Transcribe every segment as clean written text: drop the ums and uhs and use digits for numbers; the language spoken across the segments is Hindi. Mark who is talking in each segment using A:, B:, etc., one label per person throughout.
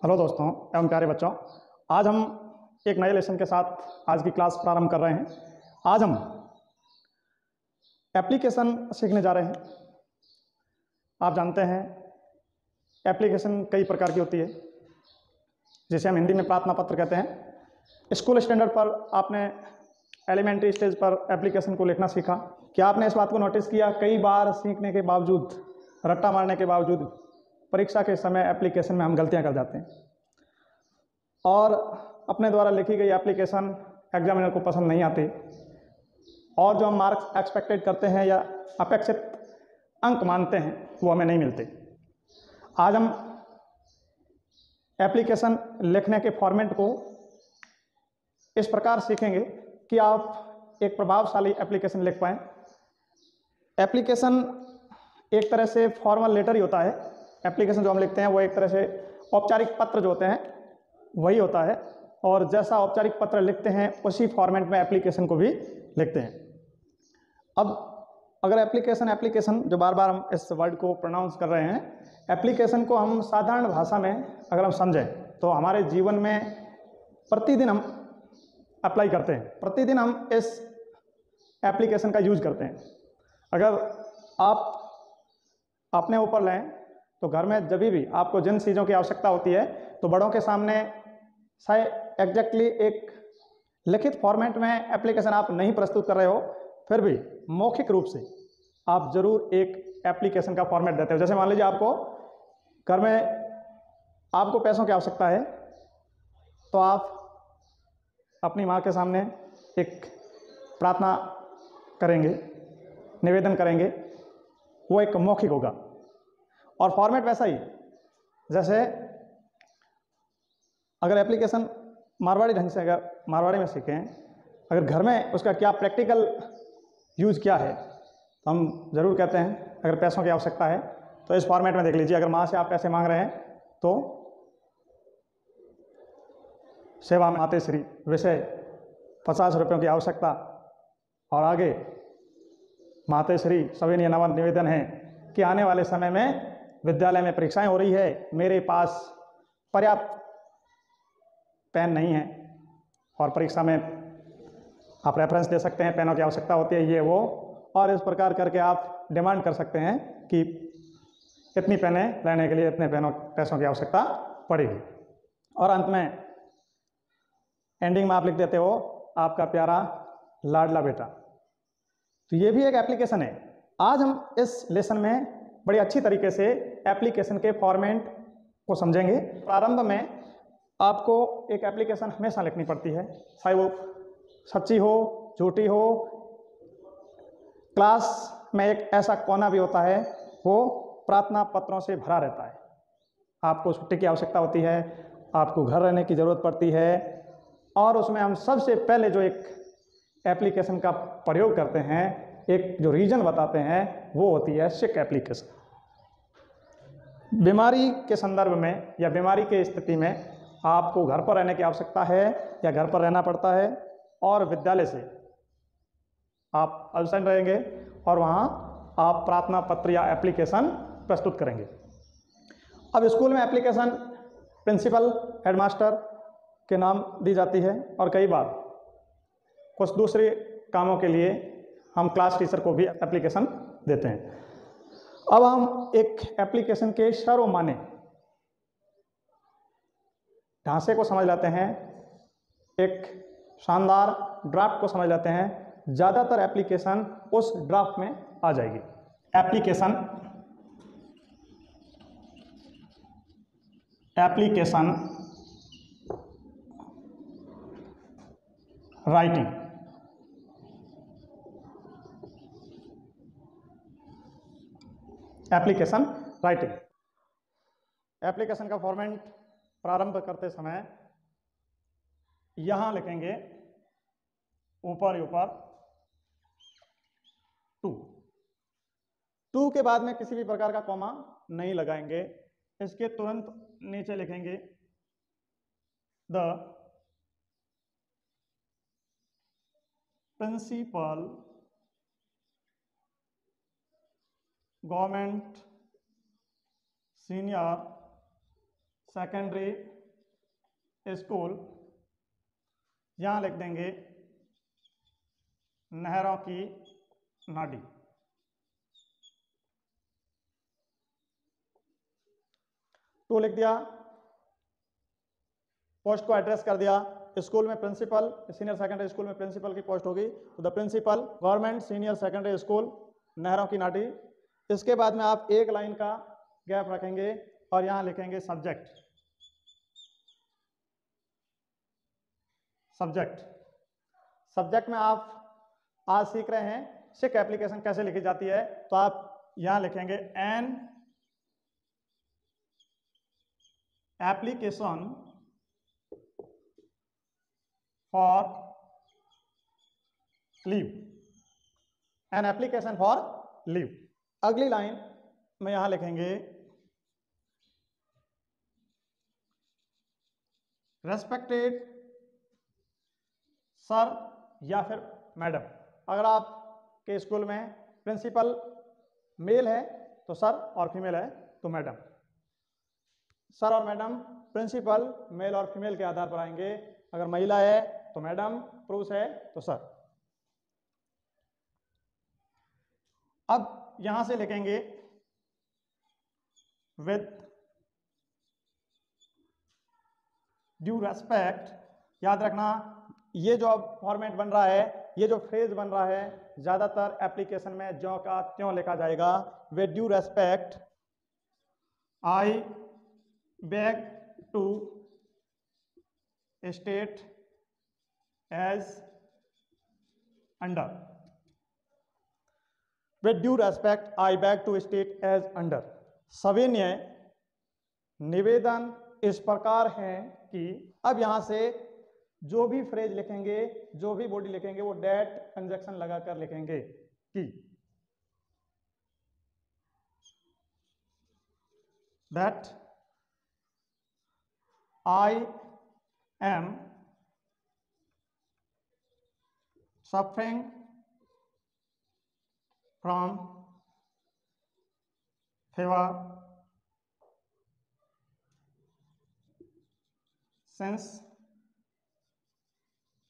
A: हेलो दोस्तों एवं प्यारे बच्चों। आज हम एक नए लेसन के साथ आज की क्लास प्रारंभ कर रहे हैं। आज हम एप्लीकेशन सीखने जा रहे हैं। आप जानते हैं एप्लीकेशन कई प्रकार की होती है, जिसे हम हिंदी में प्रार्थना पत्र कहते हैं। स्कूल स्टैंडर्ड पर आपने एलिमेंट्री स्टेज पर एप्लीकेशन को लिखना सीखा। क्या आपने इस बात को नोटिस किया, कई बार सीखने के बावजूद, रट्टा मारने के बावजूद परीक्षा के समय एप्लीकेशन में हम गलतियां कर जाते हैं और अपने द्वारा लिखी गई एप्लीकेशन एग्जामिनर को पसंद नहीं आती और जो हम मार्क्स एक्सपेक्टेड करते हैं या अपेक्षित अंक मानते हैं वो हमें नहीं मिलते। आज हम एप्लीकेशन लिखने के फॉर्मेट को इस प्रकार सीखेंगे कि आप एक प्रभावशाली एप्लीकेशन लिख पाएँ। एप्लीकेशन एक तरह से फॉर्मल लेटर ही होता है। एप्लीकेशन जो हम लिखते हैं वो एक तरह से औपचारिक पत्र जो होते हैं वही होता है, और जैसा औपचारिक पत्र लिखते हैं उसी फॉर्मेट में एप्लीकेशन को भी लिखते हैं। अब अगर एप्लीकेशन जो बार बार हम इस वर्ड को प्रोनाउंस कर रहे हैं, एप्लीकेशन को हम साधारण भाषा में अगर हम समझें तो हमारे जीवन में प्रतिदिन हम अप्लाई करते हैं, प्रतिदिन हम इस एप्लीकेशन का यूज करते हैं। अगर आप अपने ऊपर लें तो घर में जब भी आपको जिन चीज़ों की आवश्यकता होती है तो बड़ों के सामने शायद एग्जैक्टली एक लिखित फॉर्मेट में एप्लीकेशन आप नहीं प्रस्तुत कर रहे हो, फिर भी मौखिक रूप से आप जरूर एक एप्लीकेशन का फॉर्मेट देते हो। जैसे मान लीजिए आपको घर में आपको पैसों की आवश्यकता है तो आप अपनी माँ के सामने एक प्रार्थना करेंगे, निवेदन करेंगे, वो एक मौखिक होगा। और फॉर्मेट वैसा ही, जैसे अगर एप्लीकेशन मारवाड़ी ढंग से अगर मारवाड़ी में सीखें, अगर घर में उसका क्या प्रैक्टिकल यूज़ क्या है तो हम ज़रूर कहते हैं अगर पैसों की आवश्यकता है तो इस फॉर्मेट में देख लीजिए। अगर माँ से आप पैसे मांग रहे हैं तो सेवा माते श्री, विषय 50 रुपयों की आवश्यकता, और आगे माते श्री सविनय नमन निवेदन है कि आने वाले समय में विद्यालय में परीक्षाएं हो रही है, मेरे पास पर्याप्त पेन नहीं है और परीक्षा में आप रेफरेंस दे सकते हैं, पेनों की आवश्यकता होती है ये वो, और इस प्रकार करके आप डिमांड कर सकते हैं कि इतनी पेनें लेने के लिए इतने पैसों की आवश्यकता पड़ेगी। और अंत में एंडिंग में आप लिख देते हो आपका प्यारा लाडला बेटा। तो ये भी एक एप्लीकेशन है। आज हम इस लेसन में बड़ी अच्छी तरीके से एप्लीकेशन के फॉर्मेट को समझेंगे। प्रारंभ में आपको एक एप्लीकेशन हमेशा लिखनी पड़ती है, चाहे वो सच्ची हो झूठी हो। क्लास में एक ऐसा कोना भी होता है वो प्रार्थना पत्रों से भरा रहता है। आपको छुट्टी की आवश्यकता होती है, आपको घर रहने की ज़रूरत पड़ती है, और उसमें हम सबसे पहले जो एक एप्लीकेशन का प्रयोग करते हैं, एक जो रीजन बताते हैं, वो होती है सिक एप्लीकेशन। बीमारी के संदर्भ में या बीमारी के स्थिति में आपको घर पर रहने की आवश्यकता है या घर पर रहना पड़ता है, और विद्यालय से आप अब्सेंट रहेंगे और वहाँ आप प्रार्थना पत्र या एप्लीकेशन प्रस्तुत करेंगे। अब स्कूल में एप्लीकेशन प्रिंसिपल, हेडमास्टर के नाम दी जाती है, और कई बार कुछ दूसरे कामों के लिए हम क्लास टीचर को भी एप्लीकेशन देते हैं। अब हम एक एप्लीकेशन के सर्वमान्य ढांचे को समझ लेते हैं, एक शानदार ड्राफ्ट को समझ लेते हैं। ज़्यादातर एप्लीकेशन उस ड्राफ्ट में आ जाएगी। Application writing. Application writing, application का फॉर्मेट प्रारंभ करते समय यहां लिखेंगे ऊपर टू के बाद में किसी भी प्रकार का कॉमा नहीं लगाएंगे। इसके तुरंत नीचे लिखेंगे the principal government senior secondary school, यहां लिख देंगे नहरों की नाडी। टू लिख दिया, पोस्ट को एड्रेस कर दिया। स्कूल में प्रिंसिपल, सीनियर सेकेंडरी स्कूल में प्रिंसिपल की पोस्ट होगी, तो the principal government senior secondary school नहरों की नाटी। इसके बाद में आप एक लाइन का गैप रखेंगे और यहां लिखेंगे सब्जेक्ट। सब्जेक्ट में आप आज सीख रहे हैं सिक एप्लीकेशन कैसे लिखी जाती है, तो आप यहां लिखेंगे an application for leave, an application for leave. अगली लाइन में यहां लिखेंगे रेस्पेक्टेड सर या फिर मैडम। अगर आपके स्कूल में प्रिंसिपल मेल है तो सर और फीमेल है तो मैडम। सर और मैडम प्रिंसिपल मेल और फीमेल के आधार पर आएंगे। अगर महिला है तो मैडम, पुरुष है तो सर। अब यहां से लिखेंगे विद ड्यू रेस्पेक्ट। याद रखना ये जो अब फॉर्मेट बन रहा है, ये जो फ्रेज बन रहा है, ज्यादातर एप्लीकेशन में ज्यों का त्यों लिखा जाएगा। With due respect I beg to state as under. With due respect I beg to state as under. सविनय निवेदन इस प्रकार है कि, अब यहां से जो भी फ्रेज लिखेंगे, जो भी बॉडी लिखेंगे, वो डेट कंजक्शन लगाकर लिखेंगे कि that I am suffering from fever since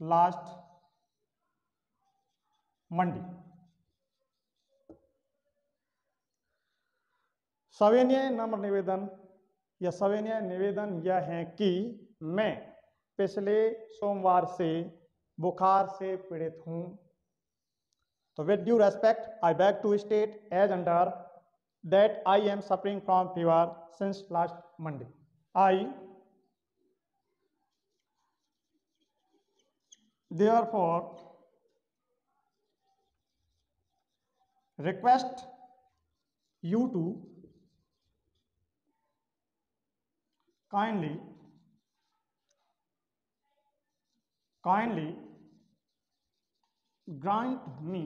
A: last Monday. सविनय नम्र निवेदन या सविनय निवेदन यह है कि मैं पिछले सोमवार से बुखार से पीड़ित हूं। तो with due respect I beg to state as under that I am suffering from fever since last Monday. I therefore request you to kindly grant me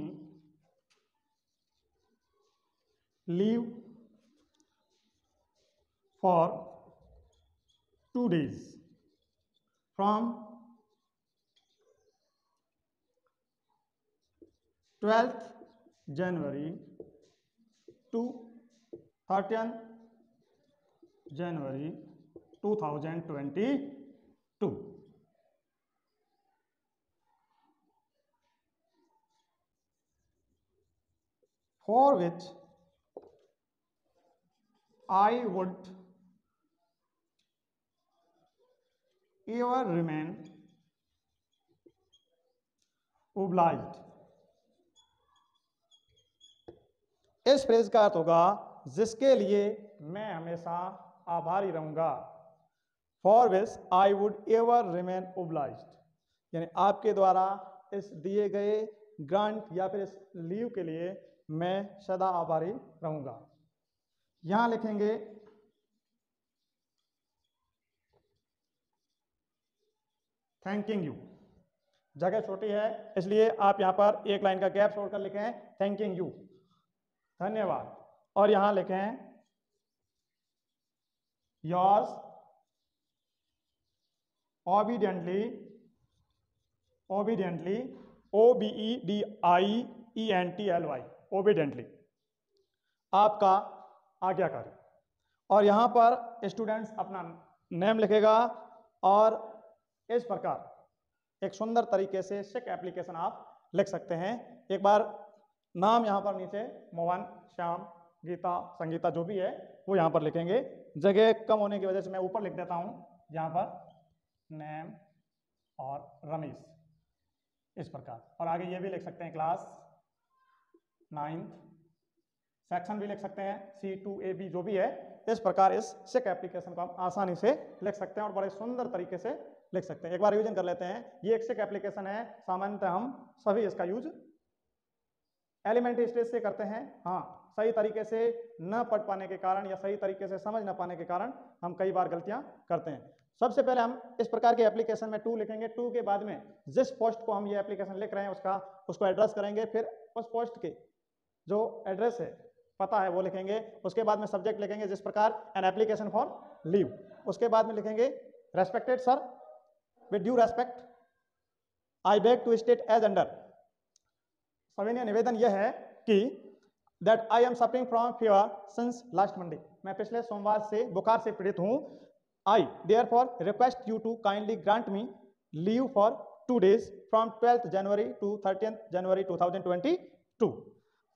A: leave for 2 days from 12th January to 13th January 2022, for which I would ever remain obliged। इस फ्रेज का अर्थ होगा जिसके लिए मैं हमेशा आभारी रहूंगा। For which I would ever remain obliged, यानी आपके द्वारा इस दिए गए ग्रांट या फिर इस लीव के लिए मैं सदा आभारी रहूंगा। यहां लिखेंगे थैंकिंग यू। जगह छोटी है इसलिए आप यहां पर एक लाइन का गैप छोड़कर लिखें थैंकिंग यू, धन्यवाद। और यहां लिखें योर्स ओबीडियंटली, OBEDIENTLY, ओबीडियंटली, आपका आज्ञाकारी। और यहां पर स्टूडेंट्स अपना नेम लिखेगा और इस प्रकार एक सुंदर तरीके से सिक एप्लीकेशन आप लिख सकते हैं। एक बार नाम यहाँ पर नीचे मोहन, श्याम, गीता, संगीता जो भी है वो यहाँ पर लिखेंगे। जगह कम होने की वजह से मैं ऊपर लिख देता हूँ यहाँ पर नेम और रमेश, इस प्रकार। और आगे ये भी लिख सकते हैं क्लास 9th, सेक्शन भी लिख सकते हैं C2AB जो भी है। इस प्रकार इस सिक एप्लीकेशन को हम आसानी से लिख सकते हैं और बड़े सुंदर तरीके से लिख सकते हैं। एक बार रिवीजन कर लेते हैं। ये एक सिक एप्लीकेशन है, सामान्यतः हम सभी इसका यूज एलिमेंट्री स्टेज से करते हैं। हाँ, सही तरीके से न पढ़ पाने के कारण या सही तरीके से समझ न पाने के कारण हम कई बार गलतियां करते हैं। सबसे पहले हम इस प्रकार के एप्लीकेशन में 2 लिखेंगे। 2 के बाद में जिस पोस्ट को हम ये एप्लीकेशन लिख रहे हैं उसको एड्रेस करेंगे। फिर उस पोस्ट के जो एड्रेस है, पता है, वो लिखेंगे। उसके बाद में सब्जेक्ट लिखेंगे जिस प्रकार एन एप्लीकेशन फॉर लीव। उसके बाद में लिखेंगे respected sir, with due respect I beg to state as under. सविनय निवेदन यह है कि that I am suffering from fever since last Monday. मैं पिछले सोमवार से बुखार से पीड़ित हूं। I therefore request you to kindly grant me leave for 2 days फ्रॉम 12th January to 30th January 2022।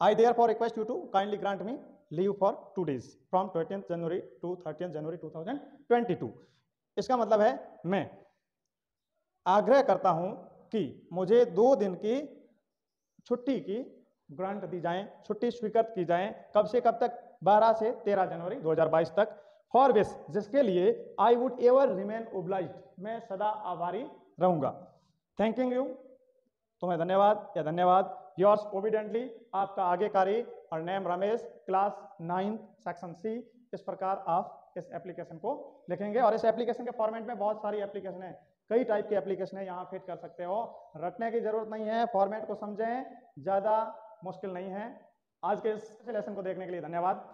A: I therefore request you to kindly grant me leave for 2 days from 20th January to 30th January 2022। इसका मतलब है मैं आग्रह करता हूं कि मुझे 2 दिन की छुट्टी की ग्रांट दी जाए, छुट्टी स्वीकृत की जाए। कब से कब तक? 12 से 13 जनवरी 2022 तक। फॉर विच, जिसके लिए I would ever remain obliged, मैं सदा आभारी रहूंगा। थैंकिंग यू, तुम्हें धन्यवाद या धन्यवाद। योर्स ओबिडेंटली, आपका आज्ञाकारी। और name Ramesh, class 9th, section C। इस प्रकार आप इस एप्लीकेशन को लिखेंगे। और इस एप्लीकेशन के फॉर्मेट में बहुत सारी एप्लीकेशन है, कई टाइप की एप्लीकेशन है, यहाँ फिट कर सकते हो। रटने की जरूरत नहीं है, फॉर्मेट को समझें, ज़्यादा मुश्किल नहीं है। आज के इस लेसन को देखने के लिए धन्यवाद।